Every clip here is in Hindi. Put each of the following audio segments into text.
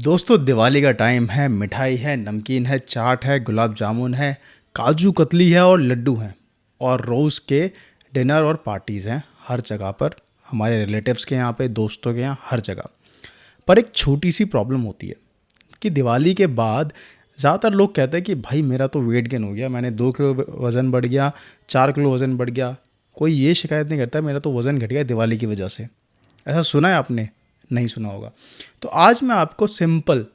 दोस्तों दिवाली का टाइम है, मिठाई है, नमकीन है, चाट है, गुलाब जामुन है, काजू कतली है और लड्डू हैं। और रोज़ के डिनर और पार्टीज़ हैं हर जगह पर, हमारे रिलेटिव्स के यहाँ पे, दोस्तों के यहाँ, हर जगह। पर एक छोटी सी प्रॉब्लम होती है कि दिवाली के बाद ज़्यादातर लोग कहते हैं कि भाई मेरा तो वेट गेन हो गया, मैंने 2 किलो वज़न बढ़ गया, 4 किलो वज़न बढ़ गया। कोई ये शिकायत नहीं करता मेरा तो वज़न घट गया दिवाली की वजह से। ऐसा सुना है आपने? नहीं सुना होगा। तो आज मैं आपको सिंपल,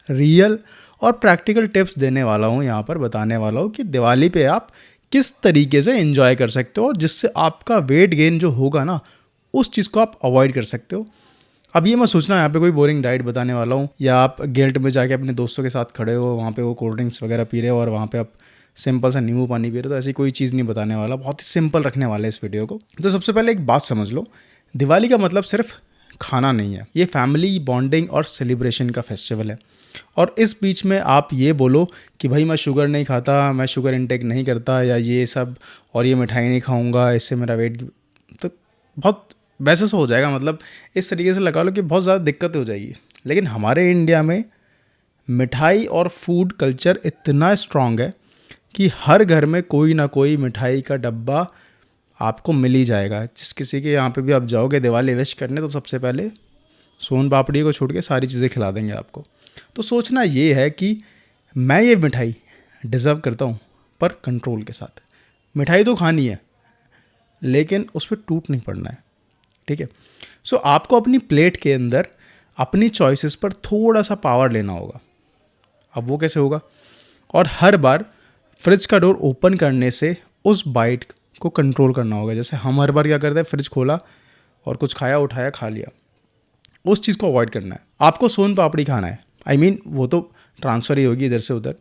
रियल और प्रैक्टिकल टिप्स देने वाला हूँ, यहाँ पर बताने वाला हूँ कि दिवाली पे आप किस तरीके से एंजॉय कर सकते हो और जिससे आपका वेट गेन जो होगा ना, उस चीज़ को आप अवॉइड कर सकते हो। अब ये मैं सोचना यहाँ पे कोई बोरिंग डाइट बताने वाला हूँ या आप गिल्ट में जाके अपने दोस्तों के साथ खड़े हो, वहाँ पे वो कोल्ड ड्रिंक्स वगैरह पी रहे हो और वहाँ पे आप सिंपल सा नींबू पानी पी रहे हो, तो ऐसी कोई चीज़ नहीं बताने वाला। बहुत ही सिंपल रखने वाला है इस वीडियो को। तो सबसे पहले एक बात समझ लो, दिवाली का मतलब सिर्फ खाना नहीं है, ये फैमिली बॉन्डिंग और सेलिब्रेशन का फेस्टिवल है। और इस बीच में आप ये बोलो कि भाई मैं शुगर नहीं खाता, मैं शुगर इनटेक नहीं करता, या ये सब और ये मिठाई नहीं खाऊंगा, इससे मेरा वेट, तो बहुत वैसे से हो जाएगा। मतलब इस तरीके से लगा लो कि बहुत ज़्यादा दिक्कत हो जाएगी। लेकिन हमारे इंडिया में मिठाई और फूड कल्चर इतना स्ट्रांग है कि हर घर में कोई ना कोई मिठाई का डब्बा आपको मिल ही जाएगा। जिस किसी के यहाँ पे भी आप जाओगे दिवाली विश करने, तो सबसे पहले सोन पापड़ी को छोड़ के सारी चीज़ें खिला देंगे आपको। तो सोचना ये है कि मैं ये मिठाई डिज़र्व करता हूँ, पर कंट्रोल के साथ। मिठाई तो खानी है लेकिन उस पर टूट नहीं पड़ना है, ठीक है। सो आपको अपनी प्लेट के अंदर अपनी चॉइसेस पर थोड़ा सा पावर लेना होगा। अब वो कैसे होगा? और हर बार फ्रिज का डोर ओपन करने से उस बाइट को कंट्रोल करना होगा। जैसे हम हर बार क्या करते हैं, फ्रिज खोला और कुछ खाया, उठाया, खा लिया, उस चीज़ को अवॉइड करना है। आपको सोन पापड़ी खाना है, वो तो ट्रांसफ़र ही होगी इधर से उधर।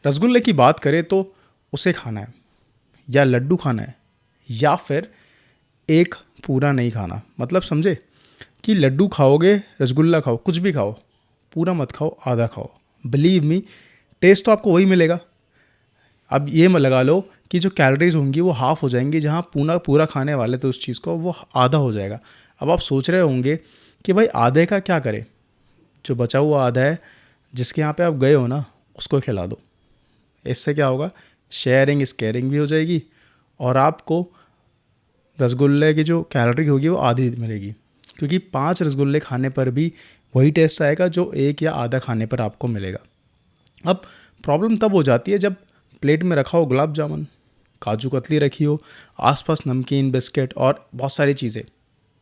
रसगुल्ले की बात करें तो उसे खाना है, या लड्डू खाना है, या फिर एक पूरा नहीं खाना। मतलब समझे कि लड्डू खाओगे, रसगुल्ला खाओ, कुछ भी खाओ, पूरा मत खाओ, आधा खाओ। बिलीव मी, टेस्ट तो आपको वही मिलेगा। अब ये मत लगा लो कि जो कैलोरीज होंगी वो हाफ़ हो जाएंगी, जहाँ पूरा पूरा खाने वाले तो उस चीज़ को वो आधा हो जाएगा। अब आप सोच रहे होंगे कि भाई आधे का क्या करें? जो बचा हुआ आधा है, जिसके यहाँ पे आप गए हो ना, उसको खिला दो। इससे क्या होगा? शेयरिंग इज़ केयरिंग भी हो जाएगी और आपको रसगुल्ले की जो कैलोरी होगी वो आधी मिलेगी, क्योंकि 5 रसगुल्ले खाने पर भी वही टेस्ट आएगा जो एक या आधा खाने पर आपको मिलेगा। अब प्रॉब्लम तब हो जाती है जब प्लेट में रखा हो गुलाब जामुन, काजू कतली रखी हो, आसपास नमकीन, बिस्किट और बहुत सारी चीज़ें,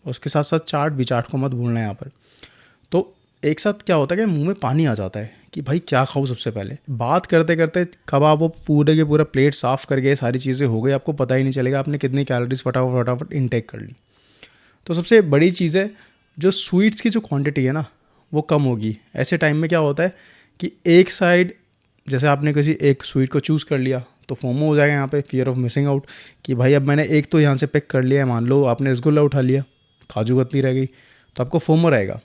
उसके साथ साथ चाट भी। चाट को मत भूलना यहाँ पर। तो एक साथ क्या होता है कि मुंह में पानी आ जाता है कि भाई क्या खाऊं। सबसे पहले बात करते करते कब आप वो पूरे के पूरा प्लेट साफ़ कर गए, सारी चीज़ें हो गई, आपको पता ही नहीं चलेगा आपने कितनी कैलोरीज फटाफट फटाफट इनटेक कर ली। तो सबसे बड़ी चीज़ है, जो स्वीट्स की जो क्वांटिटी है ना, वो कम होगी। ऐसे टाइम में क्या होता है कि एक साइड, जैसे आपने किसी एक स्वीट को चूज़ कर लिया तो फोमो हो जाएगा यहाँ पे, फियर ऑफ मिसिंग आउट, कि भाई अब मैंने एक तो यहाँ से पिक कर लिया है। मान लो आपने रसगुल्ला उठा लिया, काजू कतली रह गई, तो आपको फोमो रहेगा।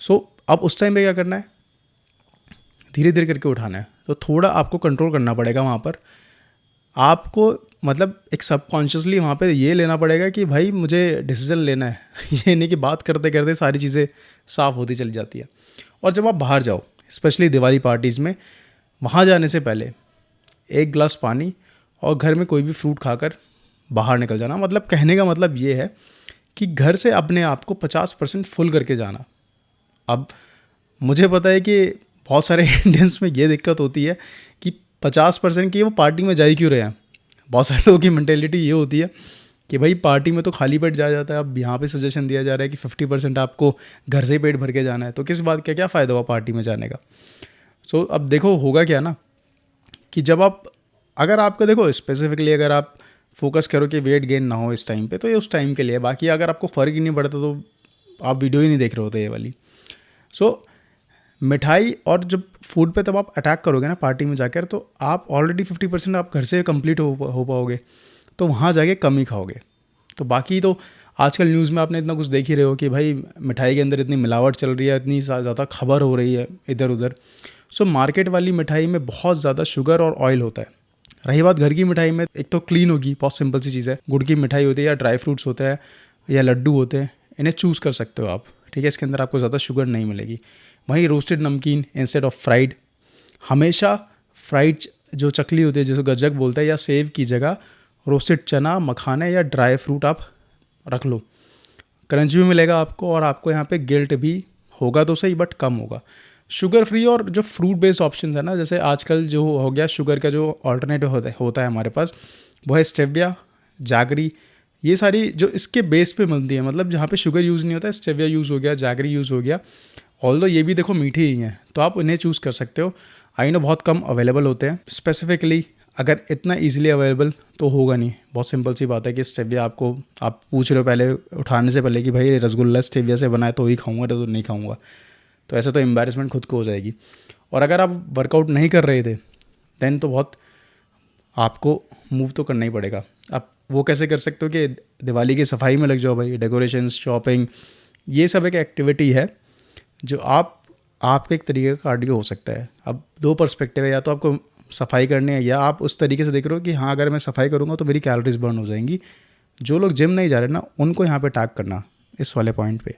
सो अब उस टाइम पे क्या करना है? धीरे धीरे करके उठाना है। तो थोड़ा आपको कंट्रोल करना पड़ेगा वहाँ पर। आपको मतलब एक सबकॉन्शियसली वहाँ पे ये लेना पड़ेगा कि भाई मुझे डिसीजन लेना है। ये नहीं कि बात करते करते सारी चीज़ें साफ़ होती चली जाती है। और जब आप बाहर जाओ, स्पेशली दिवाली पार्टीज़ में, वहाँ जाने से पहले एक गिलास पानी और घर में कोई भी फ्रूट खाकर बाहर निकल जाना। मतलब कहने का मतलब ये है कि घर से अपने आप को 50% फुल करके जाना। अब मुझे पता है कि बहुत सारे इंडियंस में ये दिक्कत होती है कि 50% की वो पार्टी में जा ही क्यों रहे हैं। बहुत सारे लोगों की मेंटेलिटी ये होती है कि भाई पार्टी में तो खाली पेट जाया जाता है। अब यहाँ पे सजेशन दिया जा रहा है कि 50% आपको घर से ही पेट भर के जाना है, तो किस बात का क्या फ़ायदा हुआ पार्टी में जाने का? सो अब देखो होगा क्या ना, कि जब आप, अगर आपको देखो स्पेसिफिकली अगर आप फोकस करो कि वेट गेन ना हो इस टाइम पे, तो ये उस टाइम के लिए। बाकी अगर आपको फ़र्क ही नहीं पड़ता तो आप वीडियो ही नहीं देख रहे होते ये वाली। सो मिठाई और जब फूड पे तब आप अटैक करोगे ना पार्टी में जाकर, तो आप ऑलरेडी 50% आप घर से कंप्लीट हो पाओगे, तो वहाँ जाके कम ही खाओगे। तो बाकी तो आजकल न्यूज़ में आपने इतना कुछ देख ही रहे हो कि भाई मिठाई के अंदर इतनी मिलावट चल रही है, इतनी ज़्यादा खबर हो रही है इधर उधर। सो मार्केट वाली मिठाई में बहुत ज़्यादा शुगर और ऑयल होता है। रही बात घर की मिठाई में, एक तो क्लीन होगी, बहुत सिंपल सी चीज़ है, गुड़ की मिठाई होती है या ड्राई फ्रूट्स होते हैं या लड्डू होते हैं, इन्हें चूज़ कर सकते हो आप, ठीक है। इसके अंदर आपको ज़्यादा शुगर नहीं मिलेगी। वहीं रोस्टेड नमकीन इंस्टेड ऑफ फ्राइड, हमेशा फ्राइड जो चकली होती है जिसे गज्जक बोलते हैं या सेव की जगह रोस्टेड चना, मखाने या ड्राई फ्रूट आप रख लो। क्रंच भी मिलेगा आपको और आपको यहाँ पे गिल्ट भी होगा तो सही बट कम होगा। शुगर फ्री और जो फ्रूट बेस्ड ऑप्शंस है ना, जैसे आजकल जो हो गया शुगर का जो ऑल्टरनेटिव होता है हमारे पास, वो है स्टेविया, जैगरी, ये सारी जो इसके बेस पे मिलती है, मतलब जहाँ पे शुगर यूज़ नहीं होता है, स्टेविया यूज़ हो गया, जैगरी यूज़ हो गया। ऑल्दो ये भी देखो मीठी ही हैं, तो आप उन्हें चूज़ कर सकते हो। आई नो बहुत कम अवेलेबल होते हैं स्पेसिफिकली, अगर इतना ईजिली अवेलेबल तो होगा नहीं। बहुत सिंपल सी बात है कि स्टेविया आपको, आप पूछ रहे हो पहले उठाने से पहले कि भाई रसगुल्ला स्टेविया से बनाए तो ही खाऊंगा तो नहीं खाऊंगा, तो ऐसे तो एम्बैरेसमेंट खुद को हो जाएगी। और अगर आप वर्कआउट नहीं कर रहे थे देन तो बहुत आपको मूव तो करना ही पड़ेगा। आप वो कैसे कर सकते हो कि दिवाली की सफाई में लग जाओ भाई, डेकोरेशंस, शॉपिंग, ये सब एक एक्टिविटी है जो आपके एक तरीके का कार्डियो हो सकता है। अब दो पर्सपेक्टिव है, या तो आपको सफाई करनी है या आप उस तरीके से देख रहे हो कि हाँ अगर मैं सफाई करूँगा तो मेरी कैलोरीज बर्न हो जाएंगी। जो लोग जिम नहीं जा रहे ना उनको यहाँ पे टैग करना इस वाले पॉइंट पे।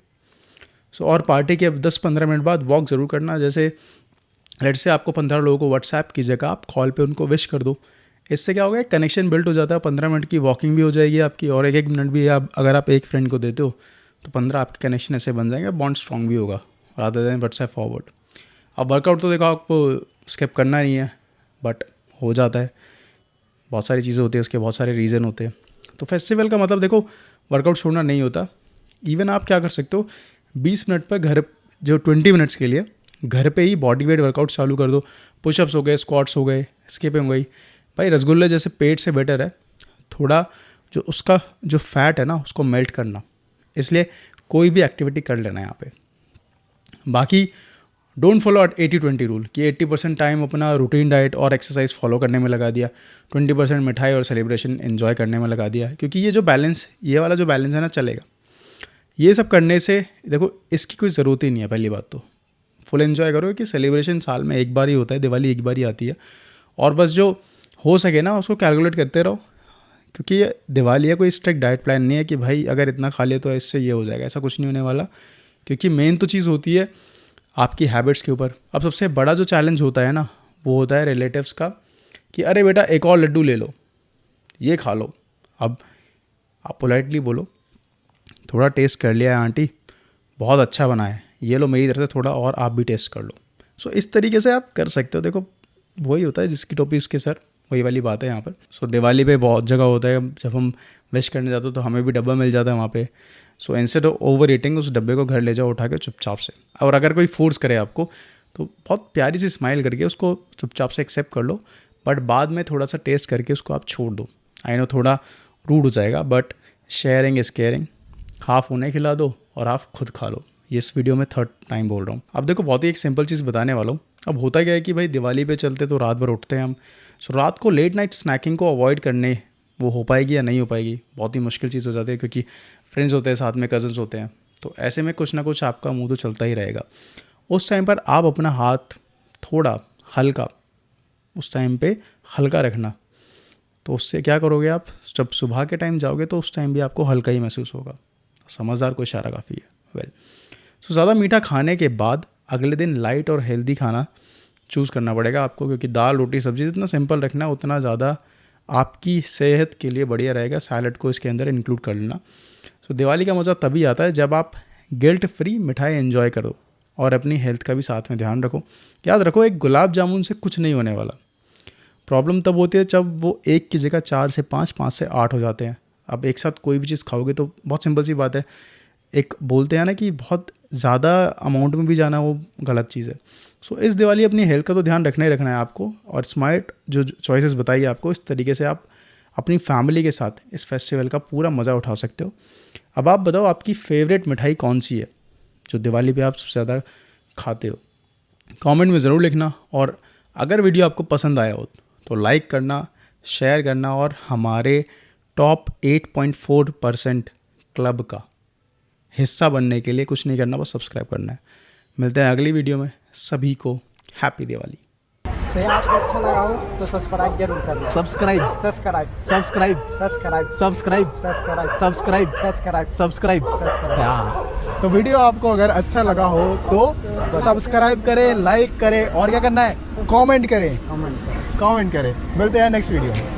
सो और पार्टी के 10-15 मिनट बाद वॉक ज़रूर करना। जैसे लेट से आपको 15 लोगों को व्हाट्सएप की जगह आप कॉल पे उनको विश कर दो। इससे क्या होगा, एक कनेक्शन बिल्ड हो जाता है। 15 मिनट की वॉकिंग भी हो जाएगी आपकी, और एक मिनट भी आप अगर आप एक फ्रेंड को देते हो तो 15 आपके कनेक्शन ऐसे बन जाएंगे, बॉन्ड स्ट्रॉन्ग भी होगा रादर देन व्हाट्सएप फॉरवर्ड। अब वर्कआउट तो देखो आपको स्किप करना नहीं है बट हो जाता है, बहुत सारी चीज़ें होती है, उसके बहुत सारे रीज़न होते हैं। तो फेस्टिवल का मतलब देखो वर्कआउट छोड़ना नहीं होता। इवन आप क्या कर सकते हो, 20 मिनट पर घर, जो 20 मिनट्स के लिए घर पे ही बॉडी वेट वर्कआउट चालू कर दो। पुशअप्स हो गए, स्क्वाट्स हो गए, स्किपिंग हो गई। भाई रसगुल्ले जैसे पेट से बेटर है थोड़ा जो उसका जो फैट है ना उसको मेल्ट करना, इसलिए कोई भी एक्टिविटी कर लेना यहाँ पे। बाकी डोंट फॉलो 80-20 रूल कि 80% टाइम अपना रूटीन डाइट और एक्सरसाइज फॉलो करने में लगा दिया, 20% मिठाई और सेलिब्रेशन एंजॉय करने में लगा दिया, क्योंकि ये जो बैलेंस, ये वाला जो बैलेंस है ना चलेगा। ये सब करने से देखो इसकी कोई ज़रूरत ही नहीं है। पहली बात तो फुल एंजॉय करो कि सेलिब्रेशन साल में एक बार ही होता है, दिवाली एक बार ही आती है, और बस जो हो सके ना उसको कैलकुलेट करते रहो, क्योंकि ये दिवाली है, कोई स्ट्रिक्ट डाइट प्लान नहीं है कि भाई अगर इतना खा लिया तो इससे ये हो जाएगा, ऐसा कुछ नहीं होने वाला। क्योंकि मेन तो चीज़ होती है आपकी हैबिट्स के ऊपर। अब सबसे बड़ा जो चैलेंज होता है ना वो होता है रिलेटिव्स का, कि अरे बेटा एक और लड्डू ले लो, ये खा लो। अब आप पोलाइटली बोलो, थोड़ा टेस्ट कर लिया है आंटी, बहुत अच्छा बना है, ये लो मेरी तरफ से थोड़ा और आप भी टेस्ट कर लो। सो इस तरीके से आप कर सकते हो। देखो वही होता है जिसकी टोपी उसके सर, वही वाली बात है यहाँ पर। सो दिवाली पे बहुत जगह होता है, जब हम विश करने जाते हो तो हमें भी डब्बा मिल जाता है वहाँ पे। So instead of over eating उस डब्बे को घर ले जाओ उठा के चुपचाप से। और अगर कोई फोर्स करे आपको तो बहुत प्यारी सी स्माइल करके उसको चुपचाप से एक्सेप्ट कर लो, बट बाद में थोड़ा सा टेस्ट करके उसको आप छोड़ दो। आई नो थोड़ा रूड हो जाएगा but sharing is caring. Half उन्हें खिला दो और हाफ खुद खा लो। ये इस वीडियो में 3rd टाइम बोल रहा हूँ। अब देखो बहुत ही एक सिंपल चीज़ बताने वाला हूँ। अब होता क्या है कि भाई दिवाली पे चलते तो रात भर उठते हैं हम। सो रात को लेट नाइट स्नैकिंग को अवॉइड करने, वो हो पाएगी या नहीं हो पाएगी, बहुत ही मुश्किल चीज़ हो जाती है, क्योंकि फ्रेंड्स होते हैं साथ में, कज़न्स होते हैं, तो ऐसे में कुछ ना कुछ आपका मुंह तो चलता ही रहेगा। उस टाइम पर आप अपना हाथ थोड़ा हल्का, उस टाइम पे हल्का रखना, तो उससे क्या करोगे आप, जब सुबह के टाइम जाओगे तो उस टाइम भी आपको हल्का ही महसूस होगा। समझदार को इशारा काफ़ी है। वेल सो ज़्यादा मीठा खाने के बाद अगले दिन लाइट और हेल्दी खाना चूज़ करना पड़ेगा आपको, क्योंकि दाल रोटी सब्ज़ी जितना सिंपल रखना उतना ज़्यादा आपकी सेहत के लिए बढ़िया रहेगा। सैलड को इसके अंदर इंक्लूड कर लेना। सो दिवाली का मज़ा तभी आता है जब आप गिल्ट फ्री मिठाई एंजॉय करो और अपनी हेल्थ का भी साथ में ध्यान रखो। याद रखो एक गुलाब जामुन से कुछ नहीं होने वाला। प्रॉब्लम तब होती है जब वो एक की जगह 4 से 5, 5 से 8 हो जाते हैं। अब एक साथ कोई भी चीज़ खाओगे तो बहुत सिंपल सी बात है, एक बोलते हैं ना कि बहुत ज़्यादा अमाउंट में भी जाना वो गलत चीज़ है। सो इस दिवाली अपनी हेल्थ का तो ध्यान रखना ही रखना है आपको, और स्मार्ट जो चॉइसेस बताइए आपको, इस तरीके से आप अपनी फैमिली के साथ इस फेस्टिवल का पूरा मज़ा उठा सकते हो। अब आप बताओ आपकी फेवरेट मिठाई कौन सी है जो दिवाली पे आप सबसे ज़्यादा खाते हो? कमेंट में ज़रूर लिखना। और अगर वीडियो आपको पसंद आया हो तो लाइक करना, शेयर करना, और हमारे टॉप 8.4% क्लब का हिस्सा बनने के लिए कुछ नहीं करना, बस सब्सक्राइब करना है। मिलते हैं अगली वीडियो में। सभी को हैप्पी दिवाली। तो आपको अच्छा लगा हो तो सब्सक्राइब जरूर करना। Subscribe subscribe subscribe subscribe subscribe subscribe subscribe subscribe subscribe. Subscribe. हाँ, तो वीडियो आपको अगर अच्छा लगा हो तो सब्सक्राइब करें, लाइक करें और क्या करना है, कमेंट करें। कमेंट करें। कमेंट करें। मिलते हैं नेक्स्ट वीडियो में।